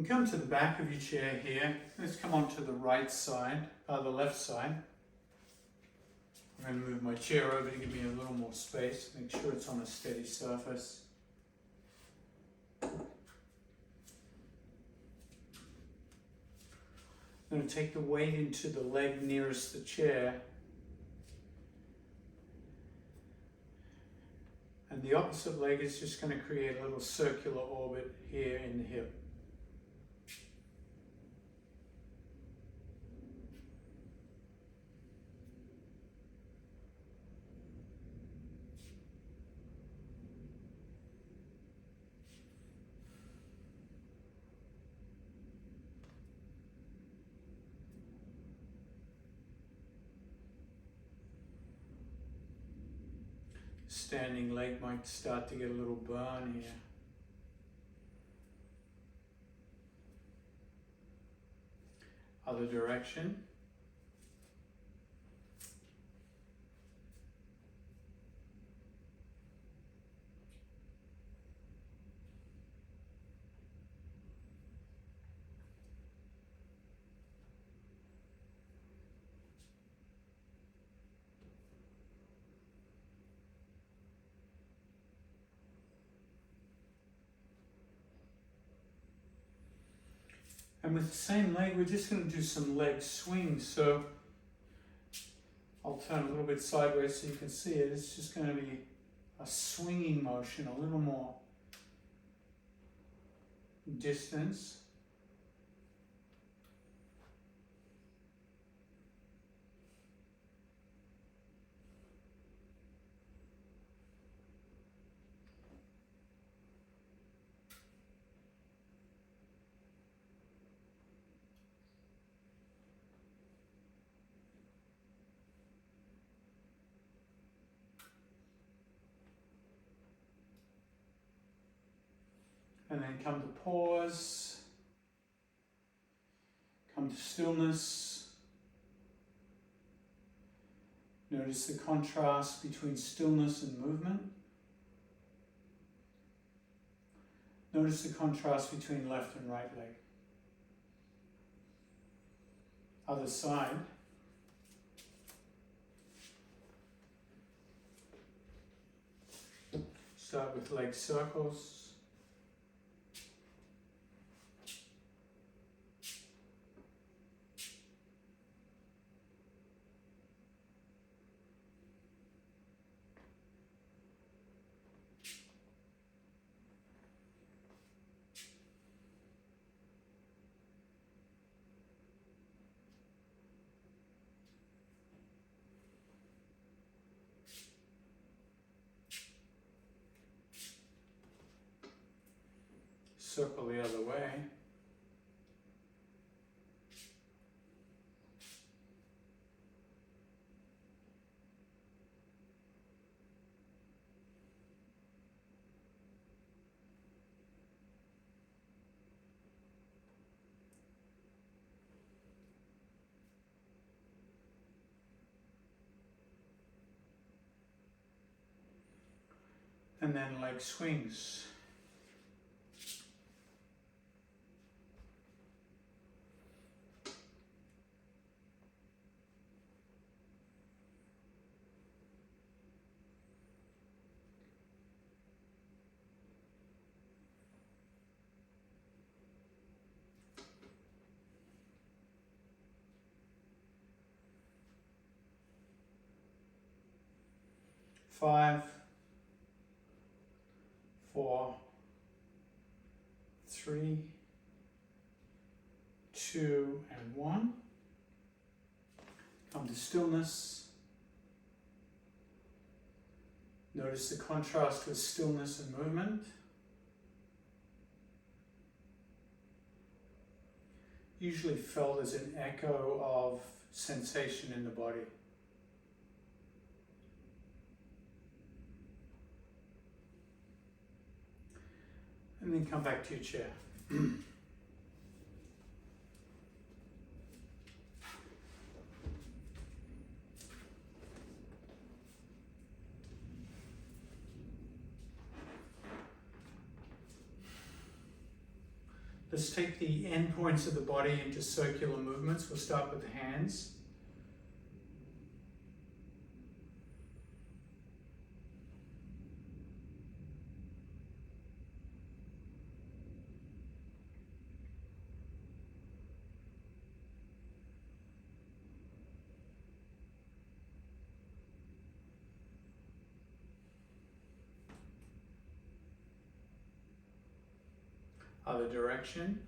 And come to the back of your chair here. Let's come on to the right side, the left side. I'm going to move my chair over to give me a little more space. Make sure it's on a steady surface. I'm going to take the weight into the leg nearest the chair. And the opposite leg is just going to create a little circular orbit here in the hip. Standing leg might start to get a little burn here. Other direction. And with the same leg, we're just going to do some leg swings. So I'll turn a little bit sideways so you can see it. It's just going to be a swinging motion, a little more distance. And then come to pause, come to stillness. Notice the contrast between stillness and movement. Notice the contrast between left and right leg. Other side. Start with leg circles. Circle the other way. And then leg swings. Five, 4, 3, 2, and 1. Come to stillness. Notice the contrast with stillness and movement. Usually felt as an echo of sensation in the body. And then come back to your chair. Let's take the end points of the body into circular movements. We'll start with the hands. Other direction.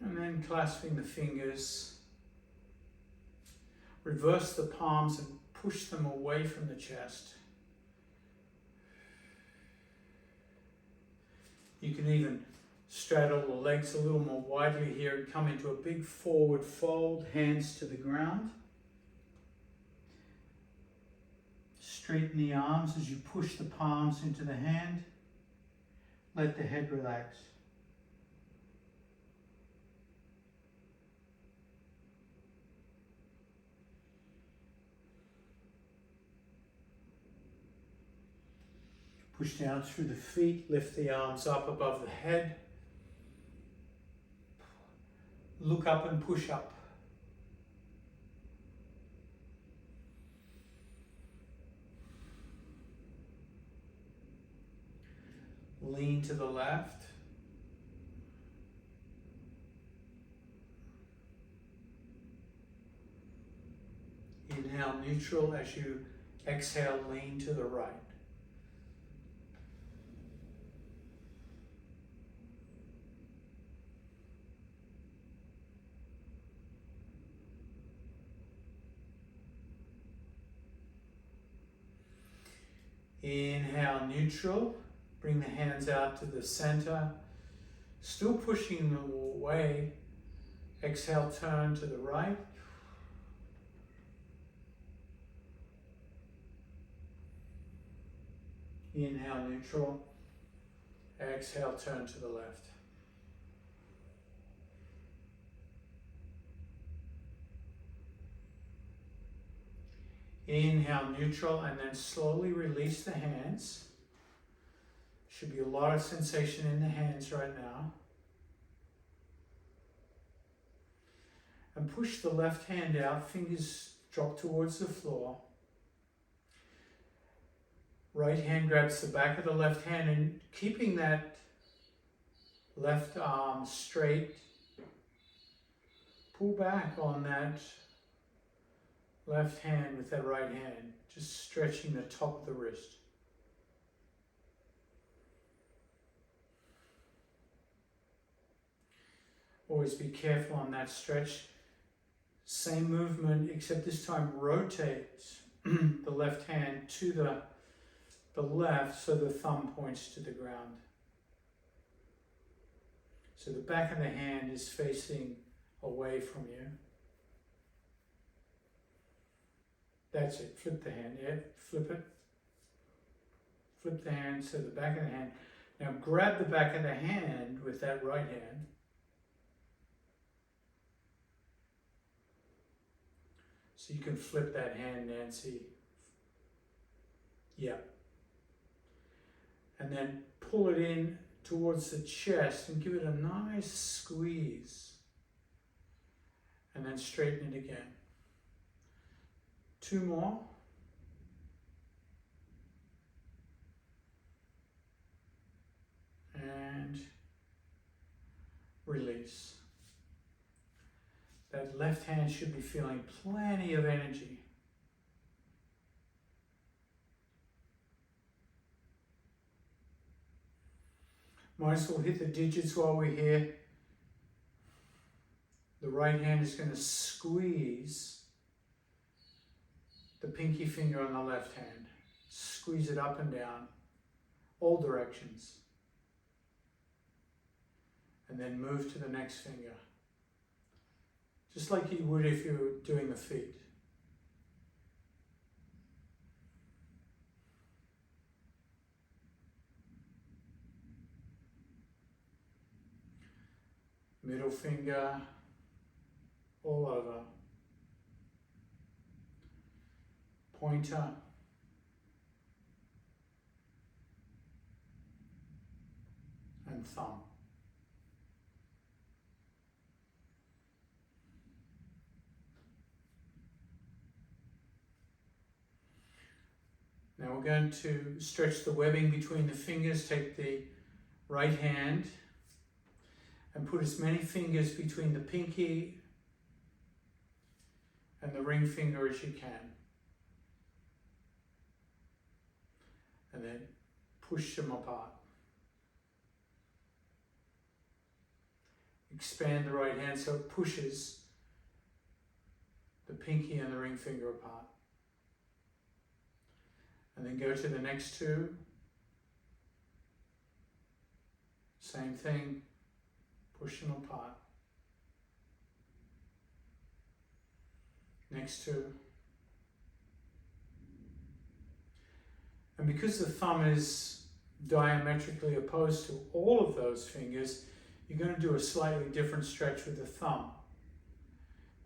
And then clasping the fingers. Reverse the palms and push them away from the chest. You can even straddle the legs a little more widely here and come into a big forward fold, hands to the ground. Straighten the arms as you push the palms into the hand. Let the head relax. Push down through the feet, lift the arms up above the head. Look up and push up. Lean to the left. Inhale neutral as you exhale, lean to the right. Inhale neutral, bring the hands out to the center, still pushing them away. Exhale, turn to the right. Inhale neutral, exhale, turn to the left. Inhale neutral and then slowly release the hands. Should be a lot of sensation in the hands right now. And push the left hand out, fingers drop towards the floor. Right hand grabs the back of the left hand and keeping that left arm straight, pull back on that left hand with that right hand, just stretching the top of the wrist. Always be careful on that stretch. Same movement, except this time rotate the left hand to the left so the thumb points to the ground. So the back of the hand is facing away from you. That's it, flip the hand, yeah, flip it. Flip the hand, so the back of the hand. Now grab the back of the hand with that right hand. So you can flip that hand, Nancy. Yeah. And then pull it in towards the chest and give it a nice squeeze. And then straighten it again. 2 more. And release. That left hand should be feeling plenty of energy. Might as well hit the digits while we're here. The right hand is going to squeeze the pinky finger on the left hand. Squeeze it up and down, all directions. And then move to the next finger. Just like you would if you were doing the feet. middle finger, all over, pointer, and thumb. Now we're going to stretch the webbing between the fingers. Take the right hand and put as many fingers between the pinky and the ring finger as you can. And then push them apart. Expand the right hand so it pushes the pinky and the ring finger apart. And then go to the next two. Same thing, push them apart. Next two. And because the thumb is diametrically opposed to all of those fingers, you're going to do a slightly different stretch with the thumb.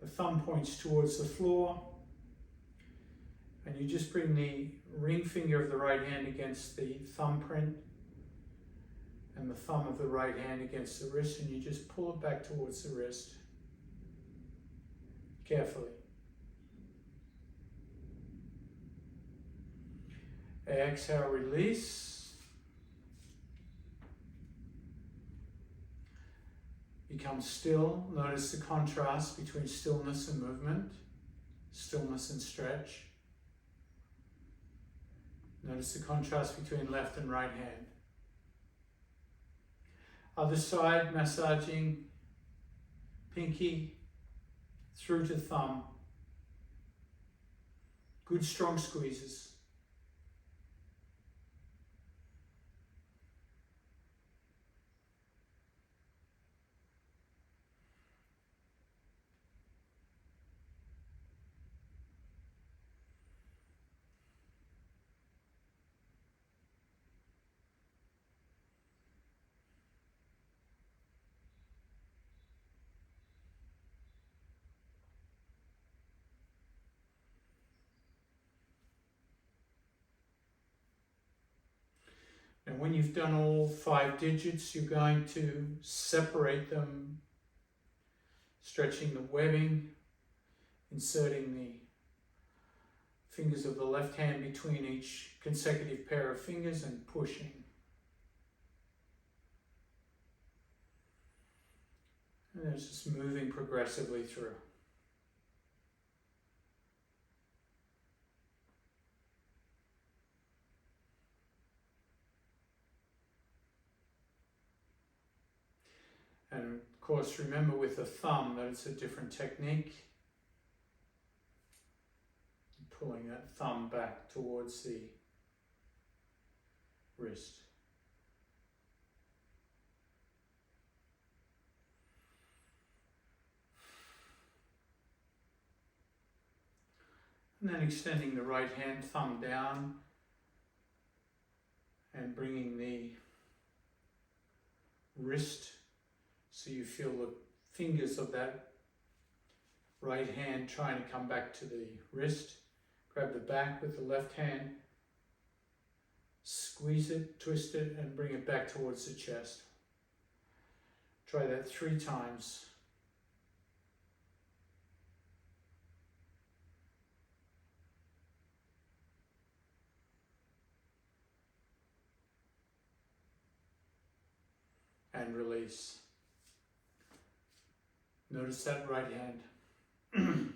The thumb points towards the floor, and you just bring the ring finger of the right hand against the thumbprint and the thumb of the right hand against the wrist, and you just pull it back towards the wrist carefully. Exhale, release. Become still. Notice the contrast between stillness and movement, stillness and stretch. Notice the contrast between left and right hand. Other side, massaging pinky through to thumb. Good strong squeezes. And when you've done all 5 digits, you're going to separate them, stretching the webbing, inserting the fingers of the left hand between each consecutive pair of fingers and pushing. And then it's just moving progressively through. And of course, remember with the thumb that it's a different technique. Pulling that thumb back towards the wrist. And then extending the right hand, thumb down, and bringing the wrist so you feel the fingers of that right hand trying to come back to the wrist. Grab the back with the left hand, squeeze it, twist it, and bring it back towards the chest. Try that 3 times. And release. Notice that right hand.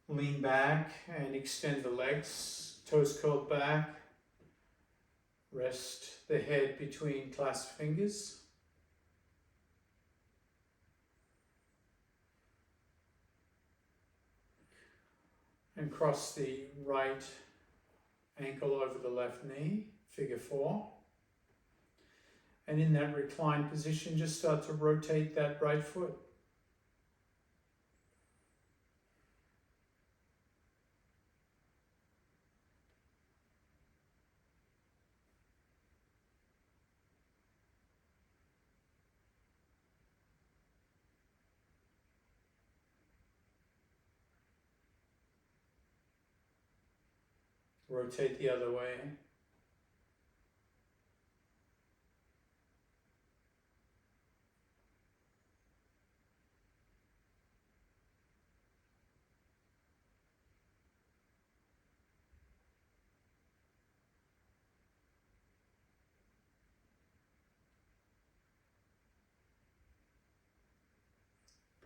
Lean back and extend the legs, toes curled back. Rest the head between clasped fingers. And cross the right ankle over the left knee, figure 4. And in that reclined position, just start to rotate that right foot. Rotate the other way.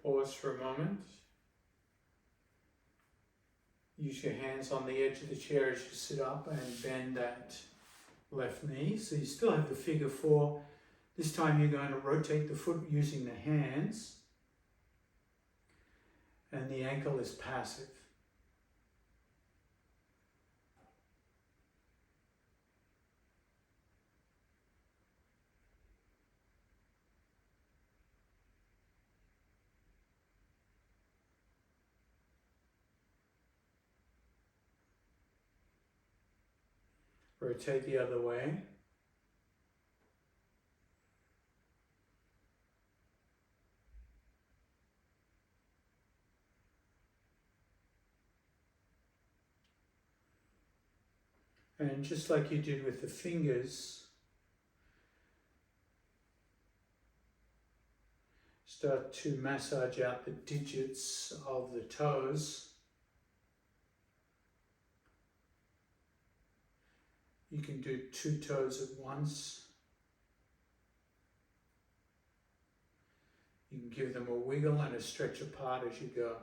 Pause for a moment. Use your hands on the edge of the chair as you sit up and bend that left knee. So you still have the figure four. This time you're going to rotate the foot using the hands, and the ankle is passive. Rotate the other way. And just like you did with the fingers, start to massage out the digits of the toes. You can do 2 toes at once. You can give them a wiggle and a stretch apart as you go.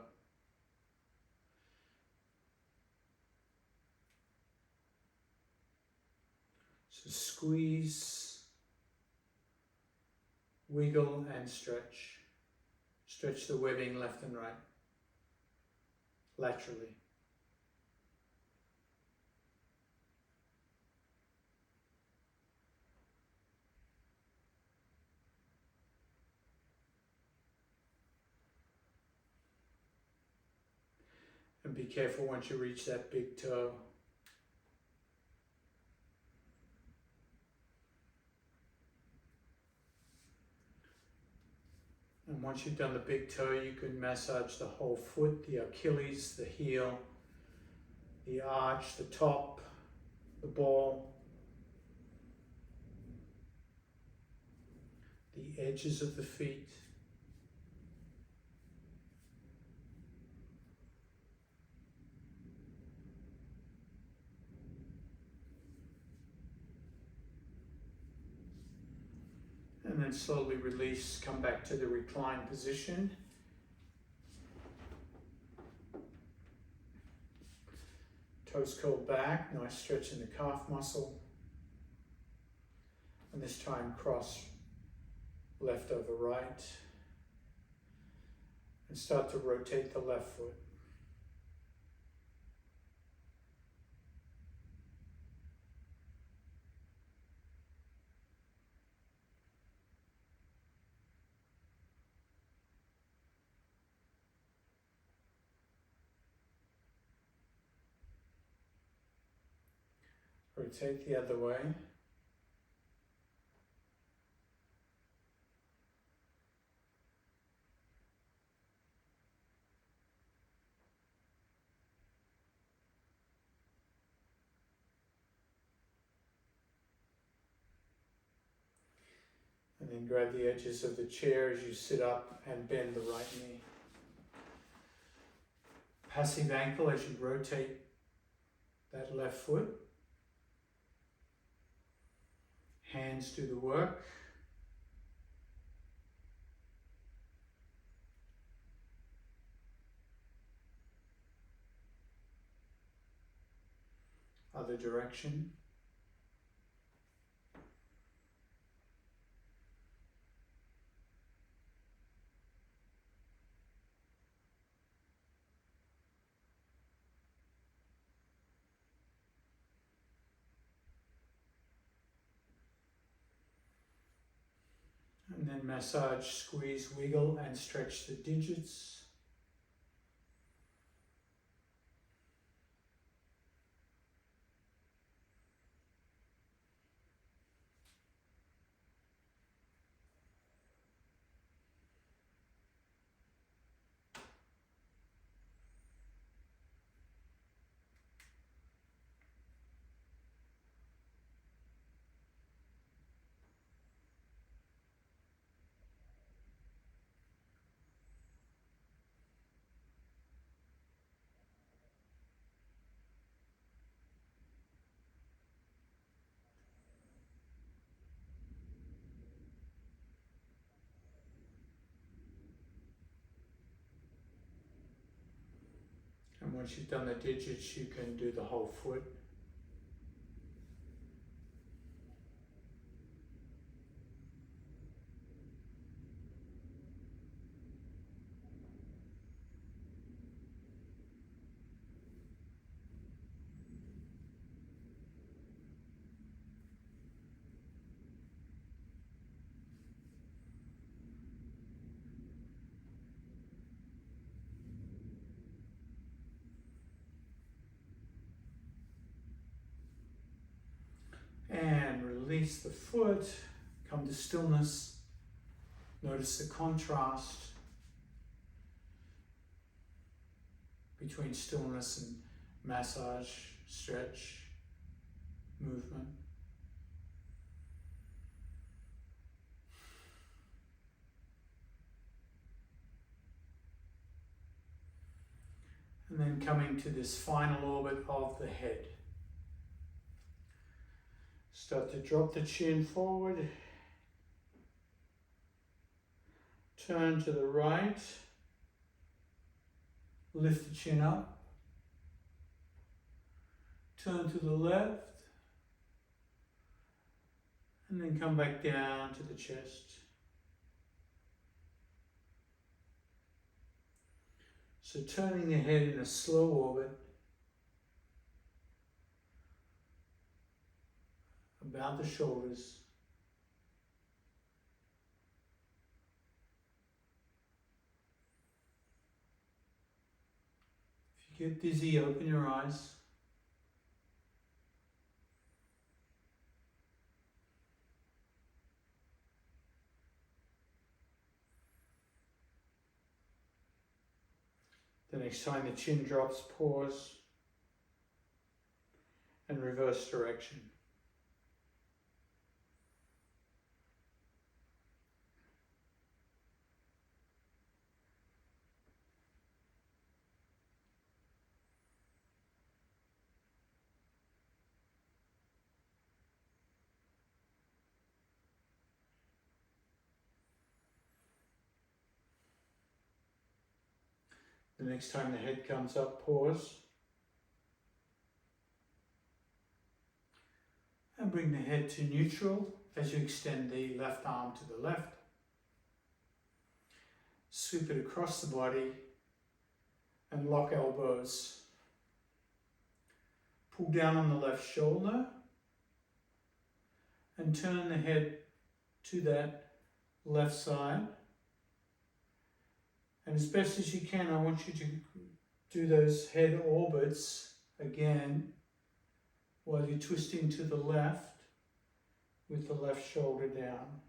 So squeeze, wiggle and stretch. Stretch the webbing left and right, laterally. And be careful once you reach that big toe. And once you've done the big toe, you can massage the whole foot, the Achilles, the heel, the arch, the top, the ball, the edges of the feet. And then slowly release, come back to the reclined position. Toes curled back, nice stretch in the calf muscle. And this time cross left over right. And start to rotate the left foot. Rotate the other way. And then grab the edges of the chair as you sit up and bend the right knee. Passive ankle as you rotate that left foot. Hands do the work. Other direction. And then massage, squeeze, wiggle and stretch the digits. once you've done the digits, you can do the whole foot. And release the foot, come to stillness. Notice the contrast between stillness and massage, stretch, movement. And then coming to this final orbit of the head. Start to drop the chin forward. Turn to the right. Lift the chin up. Turn to the left. And then come back down to the chest. So turning the head in a slow orbit, about the shoulders. If you get dizzy, open your eyes. The next time the chin drops, pause and reverse direction. The next time the head comes up, pause. And bring the head to neutral as you extend the left arm to the left. Sweep it across the body and lock elbows. Pull down on the left shoulder and turn the head to that left side. And as best as you can, I want you to do those head orbits again while you're twisting to the left with the left shoulder down.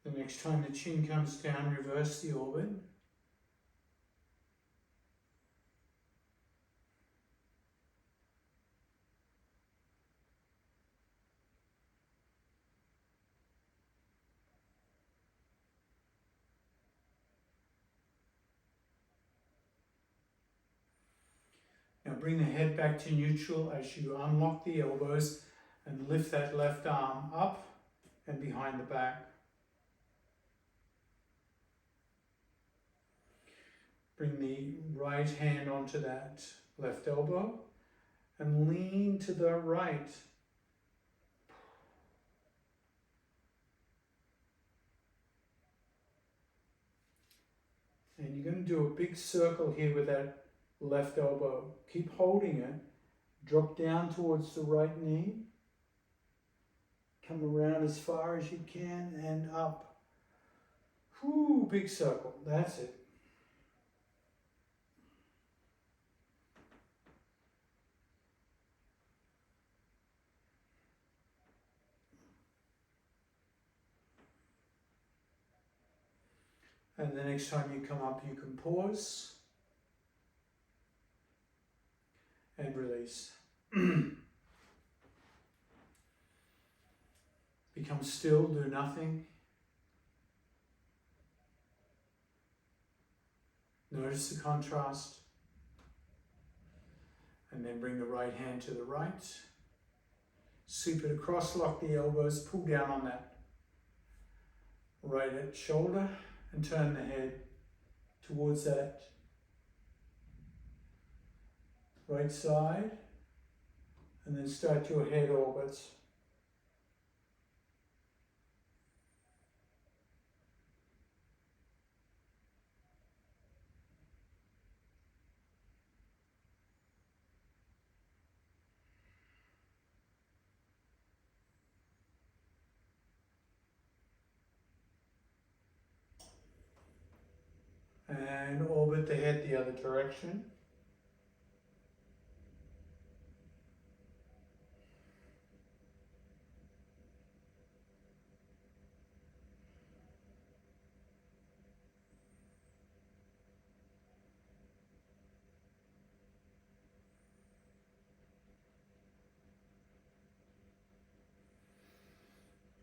The next time the chin comes down, reverse the orbit. Now bring the head back to neutral as you unlock the elbows and lift that left arm up and behind the back. Bring the right hand onto that left elbow and lean to the right. And you're going to do a big circle here with that left elbow. Keep holding it. Drop down towards the right knee. Come around as far as you can and up. Whoo, big circle. That's it. And the next time you come up, you can pause and release. Become still, do nothing. Notice the contrast. And then bring the right hand to the right. Sweep it across, lock the elbows, pull down on that right shoulder and turn the head towards that right side, and then start your head orbits. And orbit the head the other direction.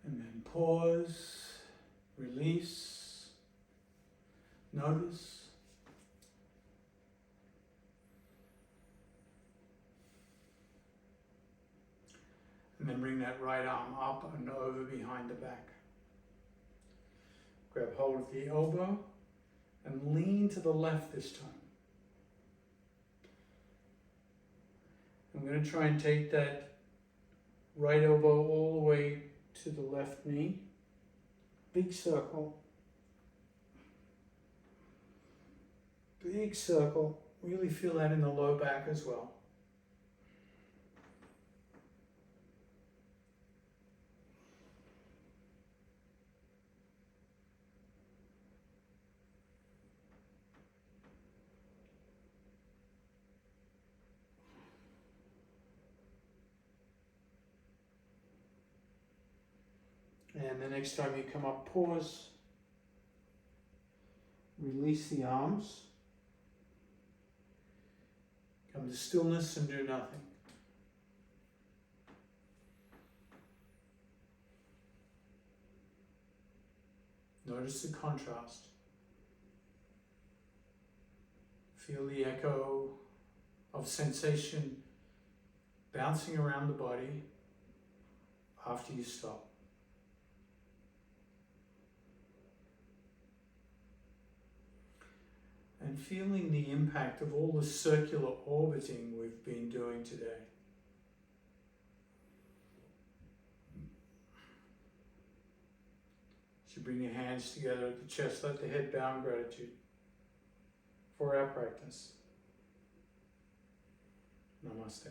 And then pause, release, notice. And then bring that right arm up and over behind the back. Grab hold of the elbow and lean to the left this time. I'm going to try and take that right elbow all the way to the left knee. Big circle. Big circle. Really feel that in the low back as well. And the next time you come up, pause. Release the arms. Come to stillness and do nothing. Notice the contrast. Feel the echo of sensation bouncing around the body after you stop. And feeling the impact of all the circular orbiting we've been doing today. So bring your hands together at the chest, let the head bow in gratitude for our practice. Namaste.